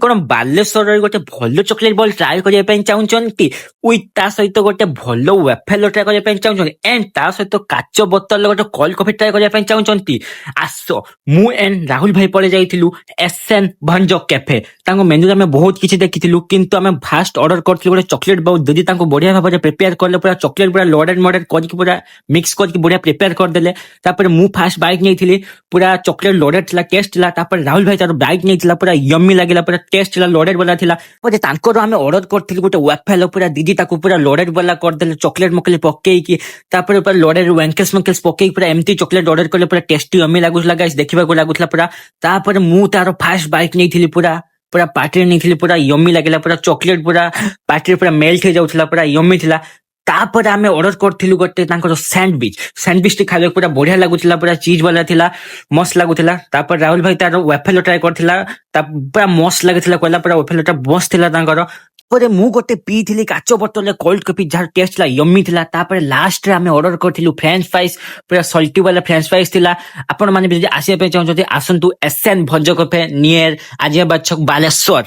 କଣ ବାଲେଶ୍ୱରରେ ଗୋଟେ ଭଲ ଚକୋଲେଟ ବଲ୍ ଟ୍ରାଏ କରିବା ପାଇଁ ଚାହୁଁଛନ୍ତି ୱିଥ୍ ତା ସହିତ ଗୋଟେ ଭଲ ୱେଫେଲ ଟ୍ରାଏ କରିବା ପାଇଁ ଚାହୁଁଛନ୍ତି ଏଣ୍ଡ ତା ସହିତ କାଚ ବୋତଲରେ ଗୋଟେ କୋଲ୍ଡ କଫି ଟ୍ରାଏ କରିବା ପାଇଁ ଚାହୁଁଛନ୍ତି ଆସ ମୁଁ ଏଣ୍ଡ ରାହୁଲ ଭାଇ ପଳେଇ ଯାଇଥିଲୁ ଏସଏନ୍ ଭଞ୍ଜ କ୍ୟାଫେ। ତାଙ୍କ ମେନ୍ୟୁରେ ଆମେ ବହୁତ କିଛି ଦେଖିଥିଲୁ କିନ୍ତୁ ଆମେ ଫାଷ୍ଟ ଅର୍ଡର କରିଥିଲୁ ଗୋଟେ ଚକୋଲେଟ ବଲ୍। ଦିଦି ତାଙ୍କୁ ବଢିଆ ଭାବରେ ପ୍ରିପେୟାର କଲେ ପୁରା ଚକୋଲେଟ ପୁରା ଲୋଡେଡ ମଡେଡ କରିକି ପୁରା ମିକ୍ସ କରିକି ବଢିଆ ପ୍ରିପେୟାର କରିଦେଲେ। ତାପରେ ମୁଁ ଫାଷ୍ଟ ବାଇକ୍ ନେଇଥିଲି ପୁରା ଚକୋଲେଟ ଲୋଡେଡ ଥିଲା ଟେଷ୍ଟ ଥିଲା। ତାପରେ ରାହୁଲ ଭାଇ ତାର ବାଇକ୍ ନେଇଥିଲା ପୁରା ୟମ୍ମି ଲାଗିଲା ପୁରା ଟେଷ୍ଟ ଥିଲା ଲୋଡେଡ ବାଲା ଥିଲା। ପରେ ତାଙ୍କର ଆମେ ଅର୍ଡର କରିଥିଲୁ ଗୋଟେ ୱାଫେଲ ପୁରା ଦିଦି ତାକୁ ପୁରା ଲୋଡେଡ ବାଲା କରିଦେଲେ ଚକୋଲେଟ ମକଲେଟ ପକେଇକି। ତାପରେ ପୁରା ଲୋଡେଡ ୱେଙ୍କେଲ୍ସ ମକେଲ୍ସ ପକେଇକି ପୁରା ଏମିତି ଚକୋଲେଟ ଅର୍ଡର କଲେ ପୁରା ଟେଷ୍ଟି ୟମ୍ମି ଲାଗୁଥିଲା ଗାଇସ୍ ଦେଖିବାକୁ ଲାଗୁଥିଲା ପୁରା। ତାପରେ ମୁଁ ତାର ଫାଷ୍ଟ ବାଇକ୍ ନେଇଥିଲି ପୁରା ପୁରା ପାଟିରେ ନେଇଥିଲି ପୁରା ୟମ୍ମି ଲାଗିଲା ପୁରା ଚକୋଲେଟ ପୁରା ପାଟିରେ ପୁରା ମେଲ୍ଟ ହେଇଯାଉଥିଲା ପୁରା ୟମ୍ମି ଥିଲା। ତାପରେ ଆମେ ଅର୍ଡର କରିଥିଲୁ ଗୋଟେ ତାଙ୍କର ସ୍ୟାଣ୍ଡୱିଚ ଟି ଖାଇବାକୁ ପୁରା ବଢିଆ ଲାଗୁଥିଲା ପୁରା ଚିଜ ବାଲା ଥିଲା ମସ୍ତ ଲାଗୁଥିଲା। ତାପରେ ରାହୁଲ ଭାଇ ତାର ୱେଫେଲ ଟ୍ରାଏ କରିଥିଲା ପୁରା ମସ୍ତ ଲାଗିଥିଲା କହିଲା ପୁରା ୱେଫେଲ ଟା ମସ୍ତ ଥିଲା ତାଙ୍କର। ତାପରେ ମୁଁ ଗୋଟେ ପିଇଥିଲି କାଚ ବୋତଲରେ କୋଲ୍ଡ କଫି ଯାହାର ଟେଷ୍ଟ ଥିଲା ୟମ୍ମି ଥିଲା। ତାପରେ ଲାଷ୍ଟରେ ଆମେ ଅର୍ଡର କରିଥିଲୁ ଫ୍ରେଞ୍ଚ ଫ୍ରାଇସ୍ ପୁରା ସଲ୍ଟି ବାଲା ଫ୍ରେଞ୍ଚ ଫ୍ରାଇସ୍ ଥିଲା। ଆପଣ ମାନେ ଯଦି ଆସିବା ପାଇଁ ଚାହୁଁଛନ୍ତି ଆସନ୍ତୁ ଏସଏନ୍ ଭଞ୍ଜ କ୍ୟାଫେ ନିୟର ଆଜିଆବାଦ ଛକ ବାଲେଶ୍ୱର।